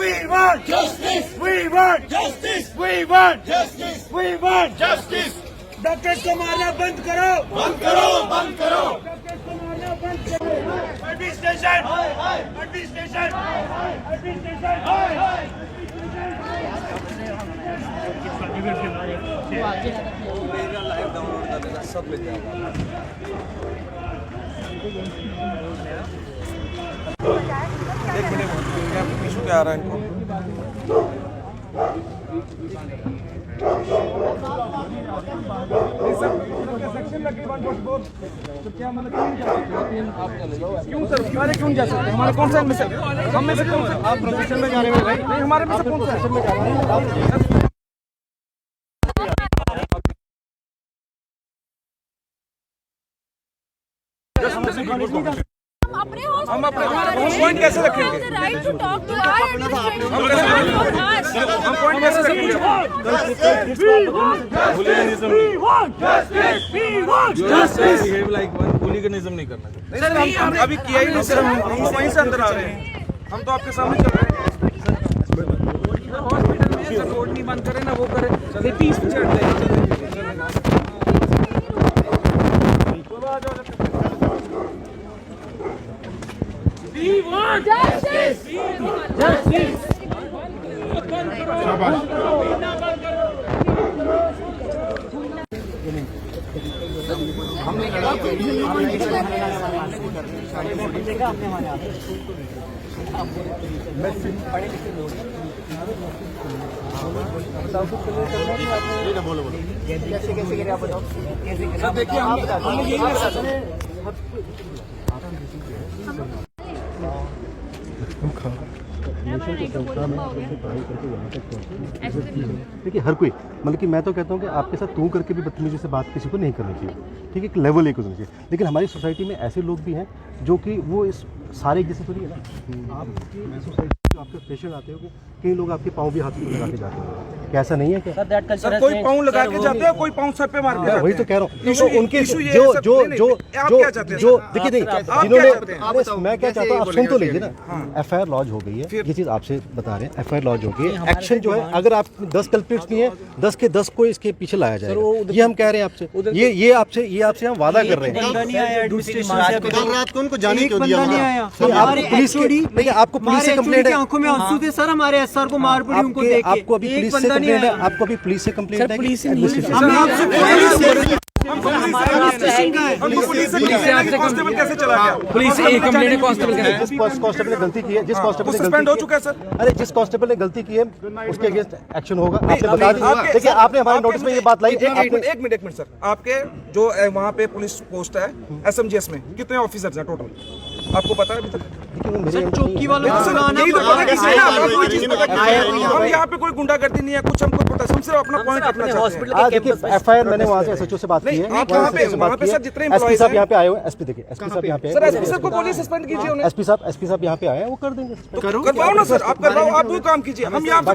We want justice. We want justice. We want justice. We want justice. Doctors को मारना बंद करो, बंद करो, बंद करो। डॉक्टर्स को मारना बंद करो। Admit station, admit station, admit station. मेरा लाइव डाउनलोड कर देना, सब मिल जाएगा। एक मिनट, इशू क्या आ रहा है इनको? सेक्शन लगी 144 तो क्या मतलब क्यों सर हमारे क्यों जा सकते हैं? हमारे कौन सा में से हम में से कौन सा आप प्रोफेशन में जा रहे हैं भाई? नहीं हमारे में से कौन सा सेक्शन में जा रहे हैं? हम अपने पॉइंट कैसे रखेंगे? हम पॉइंट कैसे रखेंगे? हुलीगनिज्म नहीं करना चाहिए। हम अभी किया ही नहीं सर, हम तो वहीं से अंदर आ रहे हैं, हम तो आपके सामने चल रहे हैं। हॉस्पिटल में सर रोड नहीं बंद करें ना वो करें, पीस पे चढ़ते हैं। We want justice. Justice. हमने लड़ा बोलो कैसे कैसे करें आप बताओ। सर देखिए हमने यही देखिए हर कोई मतलब कि मैं तो कहता हूँ कि आपके साथ तू करके भी बदतमीजी से बात किसी को नहीं करनी चाहिए, ठीक है, एक लेवल एक होना चाहिए। लेकिन हमारी सोसाइटी में ऐसे लोग भी हैं जो कि वो इस सारे जैसे तो नहीं है ना, आपकी सोसाइटी जो आपके पेशेंट आते हो कई लोग आपके पाँव भी हाथ में लगा के जाते हैं, क्या ऐसा नहीं है क्या? सर कोई पाँव लगा के जाते हैं, कोई पाँव सर पे मार के जाते हैं। वही तो कह रहा हूँ, तो उनके जो देखिए नहीं जिन्होंने मैं क्या चाहता हूँ आप सुन तो लीजिए ना, FIR लॉन्च हो गई है, ये चीज़ आपसे बता रहे हैं, FIR लॉन्च हो गई है, एक्शन जो है अगर आप 10 कल्प्रिट्स नहीं है 10 के 10 को इसके पीछे लाया जाएगा, ये हम कह रहे हैं आपसे, ये आपसे हम वादा कर रहे हैं। कल रात को उनको जाने क्यों दिया? आपको पुलिस से कंप्लेंट है, आंखों में आंसू थे सर, हमारे SR को मार पड़ी उनको देख के। आपको अभी पुलिस से कंप्लेंट है, आपको अभी पुलिस से कंप्लेंट है, पुलिस से कांस्टेबल कैसे चला गया? पुलिस से एक कंप्लेंट है कांस्टेबल के, जिस कांस्टेबल ने गलती की है, जिस कांस्टेबल ने सस्पेंड हो चुका है सर। अरे जिस कांस्टेबल ने गलती की है उसके अगेंस्ट एक्शन होगा, आपने बता दिया। देखिए आपने हमारे नोटिस में ये बात लाई थी। एक मिनट सर, आपके जो वहाँ पे पुलिस पोस्ट है SMGS में कितने ऑफिसर्स हैं टोटल, आपको पता है अभी तक? चौकी वालों को हम यहाँ पे कोई गुंडागर्दी नहीं है, कुछ हमको पता है, हम सिर्फ अपना पॉइंट रखना चाहते हैं। देखिए FIR मैंने वहाँ से SHO से बात की है, वहाँ पे सर जितने SP साहब यहाँ पे आए हुए, SP देखिए SP साहब यहाँ पे सर, SP साहब को बोलिए सस्पेंड कीजिए उन्हें। SP साहब यहाँ पे आए हैं, वो कर देंगे। करवाओ ना सर, आप करवाओ, आप वो काम कीजिए, हम यहाँ पे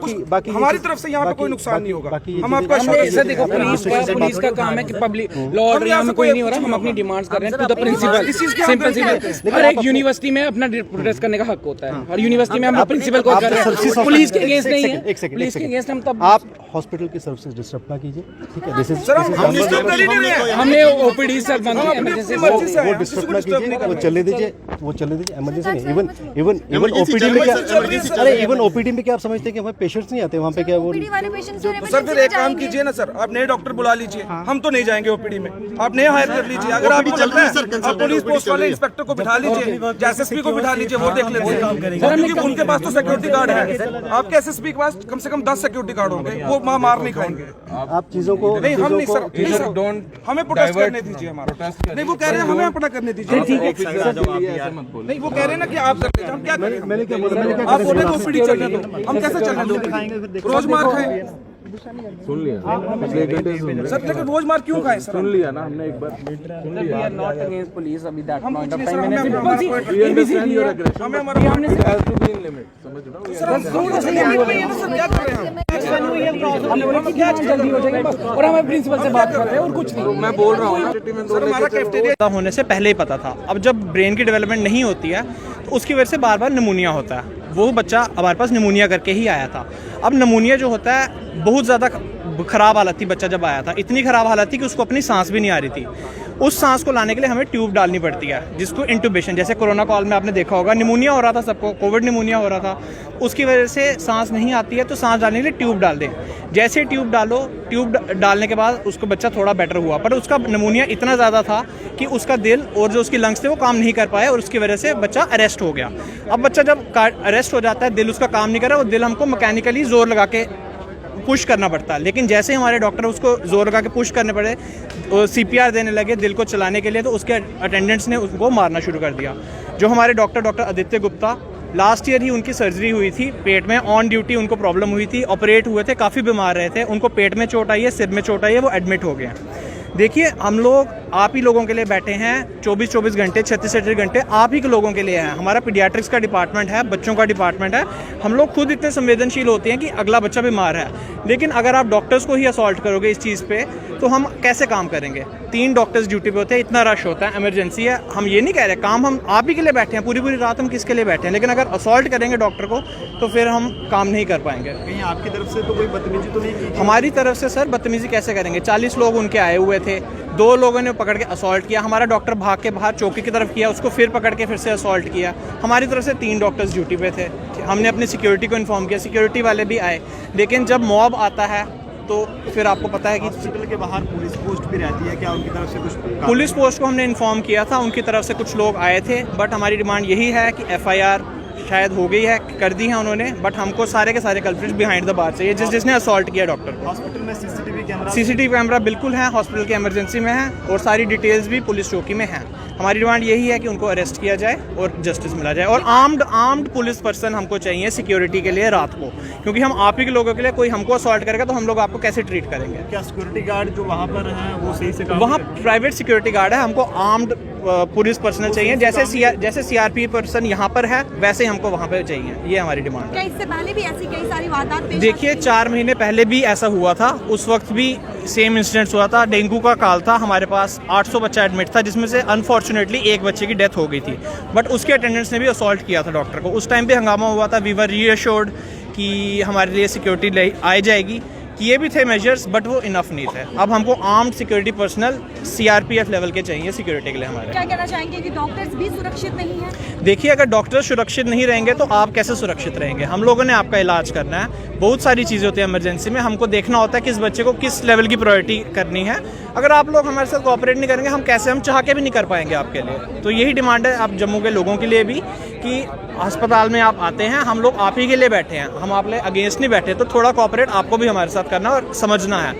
हमारी तरफ से यहाँ पे कोई नुकसान नहीं होगा, हम आपका सर देखो पुलिस का काम है कि पब्लिक लॉ ऑर्डर यहाँ में कोई नहीं हो रहा, हम अपनी डिमांड्स कर रहे हैं टू द प्रिंसिपल। सिंपल हर एक यूनिवर्सिटी में अपना प्रोटेस्ट करने का हक होता है, और यूनिवर्सिटी में हम प्रिंसिपल को कर रहे हैं, पुलिस के अगेंस्ट नहीं है, पुलिस के अगेंस्ट हम तब आप हॉस्पिटल की सर्विसेज डिस्टर्ब ना कीजिए, ठीक है? दिस इज हमने ओपीडी सर बंद किया, इमरजेंसी वो डिस्टर्ब ना कीजिए, वो चलने दीजिए, इमरजेंसी नहीं। इवन ओपीडी में क्या, अरे इवन ओपीडी में क्या आप समझते हैं कि हमारे पेशेंट्स नहीं आते वहाँ पे? क्या वो सर फिर एक काम कीजिए ना सर, आप नए डॉक्टर बुला लीजिए, हम तो नहीं जाएंगे ओपीडी में, आप नए हायर कर लीजिए। अगर आप चलते हैं आप पुलिस पोस्ट वाले इंस्पेक्टर को बिठा लीजिए, SSP को बिठा लीजिए, वो देख लेते हैं, क्योंकि उनके पास तो सिक्योरिटी गार्ड है। आपके SSP के पास कम से कम 10 सिक्योरिटी गार्ड होंगे, वो मार नहीं खाएंगे। आप चीजों को नहीं, हम नहीं सर, हमें प्रोटेस्ट करने दीजिए, हमारा नहीं, वो कह रहे हैं हमें अपना करने दीजिए। नहीं, वो कह रहे हैं ना कि आप कर लीजिए, हम क्या करें? मैंने क्या बोला? आप बोले तो ओपीडी चलने दो, हम कैसे चलने दो? रोज मार खाएं सुन लिया पिछले घंटे सुन लिया सर, लेकिन रोज मार क्यों खाएं सर? सुन लिया ना हमने एक बार सुन लिया। नॉट अगेंस्ट पुलिस अभी दैट पॉइंट ऑफ टाइम हमें मैंने हमारा We understand your aggression, हमें but हमारा it has to be in limit, समझ रहे हो? सर, हम सर क्या कर रहे हैं? जल्दी हो जाएगा और हम प्रिंसिपल से बात कर रहे हैं और कुछ नहीं। मैं बोल रहा हूँ ना, सर हमारा कैफेटेरिया होने से पहले ही पता था। अब जब ब्रेन की डेवलपमेंट नहीं होती है तो उसकी वजह से बार बार निमोनिया होता है, वो बच्चा हमारे पास निमोनिया करके ही आया था। अब निमोनिया जो होता है बहुत ज़्यादा ख़राब हालत थी, बच्चा जब आया था इतनी ख़राब हालत थी कि उसको अपनी सांस भी नहीं आ रही थी। उस सांस को लाने के लिए हमें ट्यूब डालनी पड़ती है, जिसको इंटूबेशन, जैसे कोरोना काल में आपने देखा होगा निमोनिया हो रहा था सबको, कोविड निमोनिया हो रहा था, उसकी वजह से सांस नहीं आती है तो सांस डालने के लिए ट्यूब डाल दें। जैसे ट्यूब डालो, ट्यूब डालने के बाद उसको बच्चा थोड़ा बेटर हुआ, पर उसका निमोनिया इतना ज़्यादा था कि उसका दिल और जो उसकी लंग्स थे वो काम नहीं कर पाए और उसकी वजह से बच्चा अरेस्ट हो गया। अब बच्चा जब अरेस्ट हो जाता है, दिल उसका काम नहीं कर रहा, वो दिल हमको मैकेनिकली जोर लगा के पुश करना पड़ता है। लेकिन जैसे ही हमारे डॉक्टर उसको जोर लगा के पुश करने पड़े, CPR देने लगे दिल को चलाने के लिए, तो उसके अटेंडेंट्स ने उसको मारना शुरू कर दिया। जो हमारे doctor Aditya Gupta, last year ही उनकी सर्जरी हुई थी पेट में, ऑन ड्यूटी उनको प्रॉब्लम हुई थी, ऑपरेट हुए थे, काफ़ी बीमार रहे थे, उनको पेट में चोट आई है, सिर में चोट आई है, वो एडमिट हो गए हैं। देखिए हम लोग आप ही लोगों के लिए बैठे हैं 24 घंटे, 36 घंटे आप ही के लोगों के लिए हैं। हमारा पीडियाट्रिक्स का डिपार्टमेंट है, बच्चों का डिपार्टमेंट है। हम लोग खुद इतने संवेदनशील होते हैं कि अगला बच्चा बीमार है, लेकिन अगर आप डॉक्टर्स को ही असॉल्ट करोगे इस चीज़ पे तो हम कैसे काम करेंगे? 3 डॉक्टर्स ड्यूटी पे होते हैं, इतना रश होता है, इमरजेंसी है। हम ये नहीं कह रहे काम हम आप ही के लिए बैठे हैं, पूरी रात हम किसके लिए बैठे हैं, लेकिन अगर असॉल्ट करेंगे डॉक्टर को तो फिर हम काम नहीं कर पाएंगे। कहीं आपकी तरफ से तो कोई बदतमीजी तो नहीं की? हमारी तरफ से सर बदतमीजी कैसे करेंगे? 40 लोग उनके आए हुए थे, 2 लोगों ने पकड़ के असॉल्ट किया, हमारा डॉक्टर भाग के बाहर चौकी की तरफ किया, उसको फिर पकड़ के फिर से असॉल्ट किया। हमारी तरफ से 3 डॉक्टर्स ड्यूटी पे थे, हमने अपनी सिक्योरिटी को इन्फॉर्म किया, सिक्योरिटी वाले भी आए, लेकिन जब मॉब आता है तो फिर आपको पता है कि हॉस्पिटल के बाहर पुलिस पोस्ट भी रहती है, क्या उनकी तरफ से कुछ? पुलिस पोस्ट को हमने इन्फॉर्म किया था, उनकी तरफ से कुछ लोग आए थे, बट हमारी डिमांड यही है कि FIR शायद हो गई है, कर दी है उन्होंने, बट हमको सारे के सारे कल्प्रिट्स बिहाइंड द बार चाहिए, जिसने असॉल्ट किया डॉक्टर को। हॉस्पिटल में CCTV कैमरा बिल्कुल है, हॉस्पिटल के इमरजेंसी में है और सारी डिटेल्स भी पुलिस चौकी में है। हमारी डिमांड यही है कि उनको अरेस्ट किया जाए और जस्टिस मिला जाए, और आर्म्ड पुलिस पर्सन हमको चाहिए सिक्योरिटी के लिए रात को, क्योंकि हम आप ही के लोगों के लिए, कोई हमको असॉल्ट करेगा तो हम लोग आपको कैसे ट्रीट करेंगे? क्या सिक्योरिटी गार्ड जो वहाँ पर हैं वो सही से काम वहाँ प्राइवेट सिक्योरिटी गार्ड है, हमको आर्म्ड पुलिस पर्सनल चाहिए, जैसे CRP पर्सन यहाँ पर है वैसे ही हमको वहाँ पर चाहिए, ये हमारी डिमांड है। क्या इससे पहले भी ऐसी कई सारी वारदात पेश देखिए 4 महीने पहले भी ऐसा हुआ था, उस वक्त भी सेम इंसिडेंट्स हुआ था, डेंगू का काल था, हमारे पास 800 बच्चा एडमिट था, जिसमें से अनफॉर्चुनेटली एक बच्चे की डेथ हो गई थी, बट उसके अटेंडेंट्स ने भी असॉल्ट किया था डॉक्टर को। उस टाइम पे हंगामा हुआ था, वी वर रीअश्योर्ड कि हमारे लिए सिक्योरिटी आ जाएगी, किए भी थे मेजर्स, बट वो इनफ नहीं थे। अब हमको armed security personal CRPF level के चाहिए सिक्योरिटी के लिए हमारे। क्या कहना चाहेंगे कि डॉक्टर्स भी सुरक्षित नहीं हैं? देखिए अगर डॉक्टर सुरक्षित नहीं रहेंगे तो आप कैसे सुरक्षित रहेंगे? हम लोगों ने आपका इलाज करना है, बहुत सारी चीज़ें होती हैं इमरजेंसी में, हमको देखना होता है किस बच्चे को किस लेवल की प्रायोरिटी करनी है। अगर आप लोग हमारे साथ कोऑपरेट नहीं करेंगे, हम चाह के भी नहीं कर पाएंगे आपके लिए। तो यही डिमांड है आप जम्मू के लोगों के लिए भी कि अस्पताल में आप आते हैं, हम लोग आप ही के लिए बैठे हैं, हम आप अगेंस्ट नहीं बैठे, तो थोड़ा कोऑपरेट आपको भी हमारे साथ करना और समझना है।